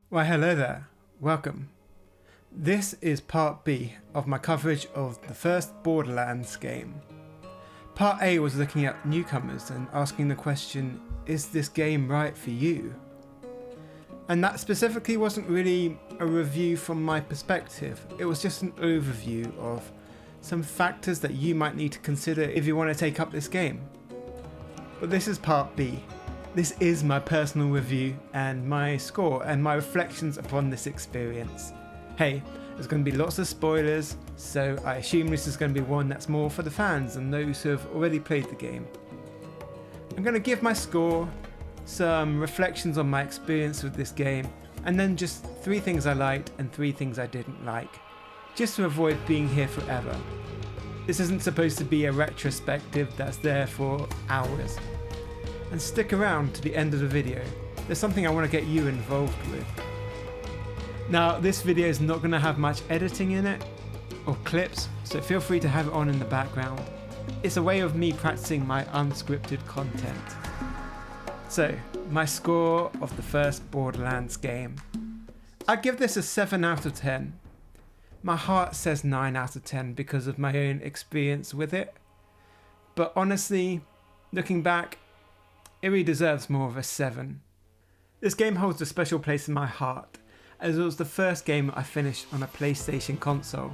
Why hello there, welcome. This is part B of my coverage of the first Borderlands game. Part A was looking at newcomers and asking the question, is this game right for you? And that specifically wasn't really a review from my perspective, it was just an overview of some factors that you might need to consider if you want to take up this game. But this is part B. This is my personal review and my score and my reflections upon this experience. Hey, there's going to be lots of spoilers, so I assume this is going to be one that's more for the fans and those who have already played the game. I'm going to give my score, some reflections on my experience with this game, and then just 3 things I liked and 3 things I didn't like, just to avoid being here forever. This isn't supposed to be a retrospective that's there for hours. And stick around to the end of the video, there's something I want to get you involved with. Now this video is not going to have much editing in it, or clips, so feel free to have it on in the background. It's a way of me practicing my unscripted content. So, my score of the first Borderlands game. I'd give this a 7 out of 10. My heart says 9 out of 10 because of my own experience with it. But honestly, looking back, it really deserves more of a 7. This game holds a special place in my heart, as it was the first game I finished on a PlayStation console.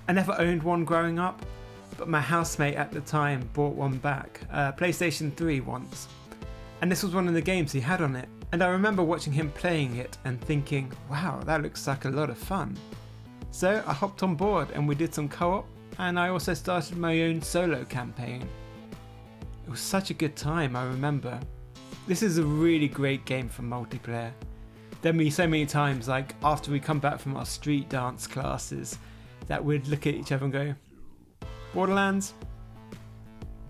I never owned one growing up, but my housemate at the time bought one back, PlayStation 3 once. And this was one of the games he had on it, and I remember watching him playing it and thinking, wow, that looks like a lot of fun. So I hopped on board and we did some co-op, and I also started my own solo campaign. It was such a good time, I remember. This is a really great game for multiplayer. There'd be so many times, like after we come back from our street dance classes, that we'd look at each other and go, Borderlands?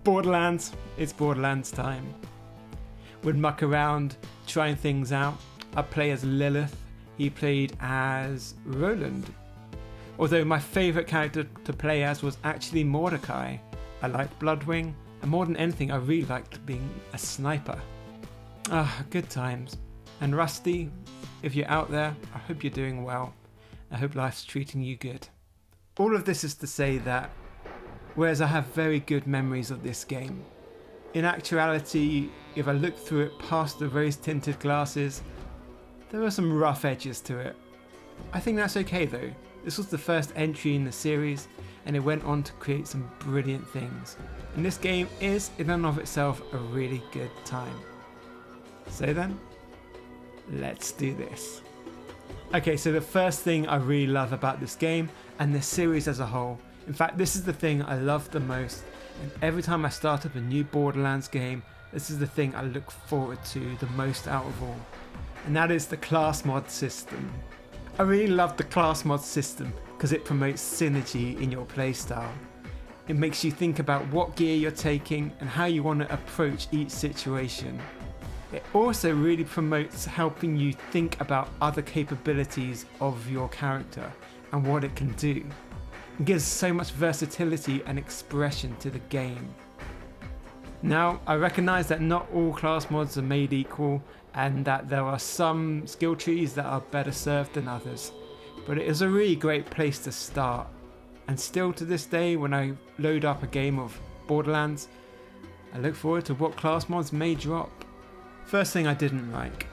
Borderlands, it's Borderlands time. We'd muck around, trying things out. I'd play as Lilith, he played as Roland. Although my favourite character to play as was actually Mordecai. I liked Bloodwing, and more than anything I really liked being a sniper. Good times. And Rusty, if you're out there, I hope you're doing well. I hope life's treating you good. All of this is to say that, whereas I have very good memories of this game, in actuality, if I look through it past the rose-tinted glasses, there are some rough edges to it. I think that's okay though. This was the first entry in the series, and it went on to create some brilliant things. And this game is, in and of itself, a really good time. So then, let's do this. Okay, so the first thing I really love about this game, and this series as a whole, in fact this is the thing I love the most, and every time I start up a new Borderlands game, this is the thing I look forward to the most out of all. And that is the class mod system. I really love the class mod system because it promotes synergy in your playstyle. It makes you think about what gear you're taking and how you want to approach each situation. It also really promotes helping you think about other capabilities of your character and what it can do. It gives so much versatility and expression to the game. Now, I recognise that not all class mods are made equal and that there are some skill trees that are better served than others, but it is a really great place to start. And still to this day, when I load up a game of Borderlands, I look forward to what class mods may drop. First thing I didn't like,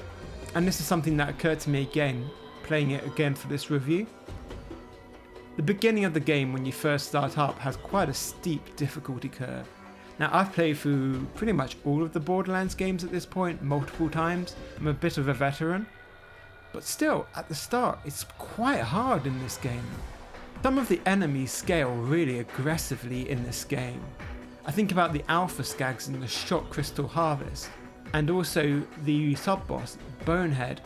and this is something that occurred to me again, playing it again for this review. The beginning of the game when you first start up has quite a steep difficulty curve. Now I've played through pretty much all of the Borderlands games at this point multiple times. I'm a bit of a veteran, but still at the start it's quite hard in this game. Some of the enemies scale really aggressively in this game. I think about the Alpha Skags in the Shock Crystal Harvest, and also the sub-boss, Bonehead.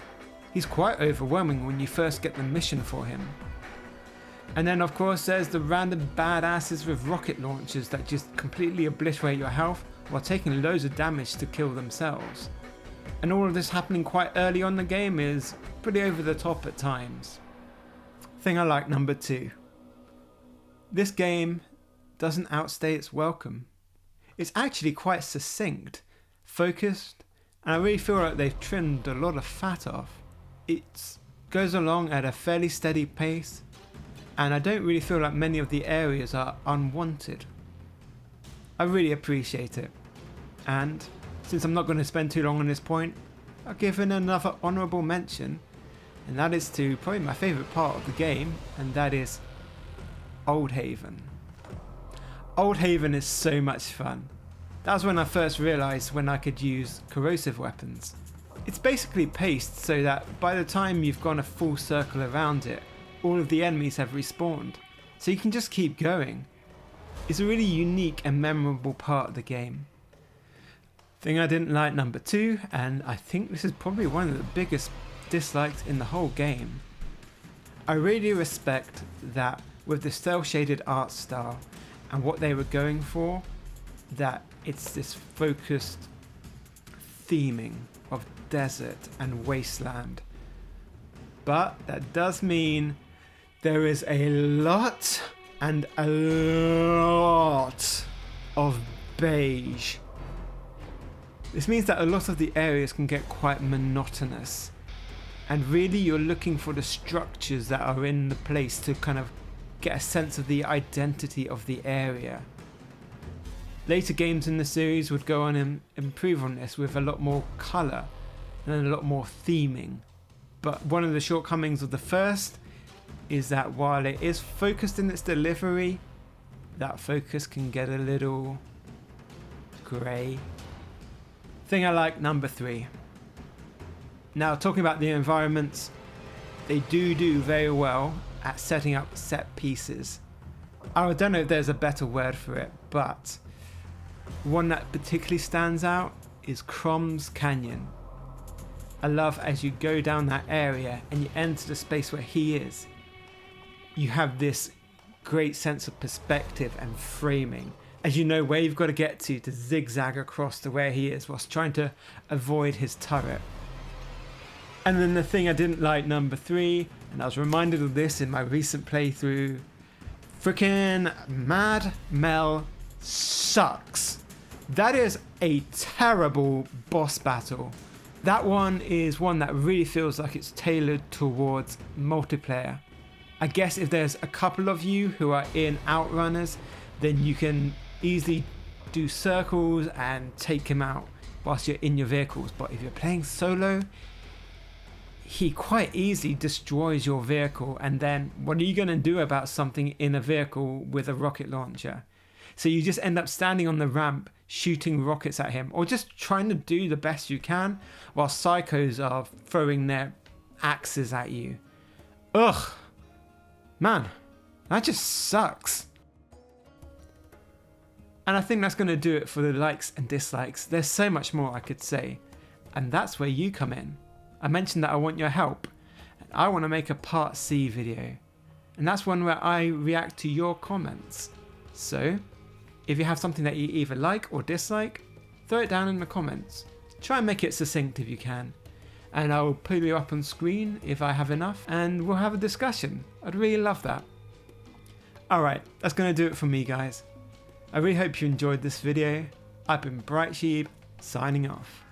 He's quite overwhelming when you first get the mission for him. And then of course there's the random badasses with rocket launchers that just completely obliterate your health while taking loads of damage to kill themselves. And all of this happening quite early on in the game is pretty over the top at times. Thing I like number 2. This game doesn't outstay its welcome. It's actually quite succinct, focused, and I really feel like they've trimmed a lot of fat off. It's goes along at a fairly steady pace, and I don't really feel like many of the areas are unwanted. I really appreciate it, and since I'm not going to spend too long on this point, I'll give in another honourable mention, and that is to probably my favourite part of the game, and that is Old Haven. Old Haven is so much fun. That was when I first realised when I could use corrosive weapons. It's basically paced so that by the time you've gone a full circle around it, all of the enemies have respawned, so you can just keep going. It's a really unique and memorable part of the game. Thing I didn't like number 2, and I think this is probably one of the biggest dislikes in the whole game. I really respect that with the cel shaded art style and what they were going for, that it's this focused theming of desert and wasteland. But that does mean there is a lot and a lot of beige. This means that a lot of the areas can get quite monotonous, and really you're looking for the structures that are in the place to kind of get a sense of the identity of the area. Later games in the series would go on and improve on this with a lot more colour and a lot more theming. But one of the shortcomings of the first is that while it is focused in its delivery, that focus can get a little grey. Thing I like, number 3. Now, talking about the environments, they do very well at setting up set pieces. I don't know if there's a better word for it, but one that particularly stands out is Crom's Canyon. I love as you go down that area and you enter the space where he is, you have this great sense of perspective and framing, as you know where you've got to get to zigzag across to where he is whilst trying to avoid his turret. And then the thing I didn't like, number 3, and I was reminded of this in my recent playthrough, frickin' Mad Mel sucks. That is a terrible boss battle. That one is one that really feels like it's tailored towards multiplayer. I guess if there's a couple of you who are in Outrunners, then you can easily do circles and take him out whilst you're in your vehicles. But if you're playing solo, he quite easily destroys your vehicle, and then what are you going to do about something in a vehicle with a rocket launcher? So you just end up standing on the ramp shooting rockets at him, or just trying to do the best you can while psychos are throwing their axes at you. Ugh, man, that just sucks. And I think that's going to do it for the likes and dislikes. There's so much more I could say, and that's where you come in. I mentioned that I want your help, and I want to make a part C video, and that's one where I react to your comments. So if you have something that you either like or dislike, throw it down in the comments. Try and make it succinct if you can, and I'll put you up on screen if I have enough, and we'll have a discussion. I'd really love that. Alright, that's going to do it for me, guys. I really hope you enjoyed this video. I've been Bright Sheep, signing off.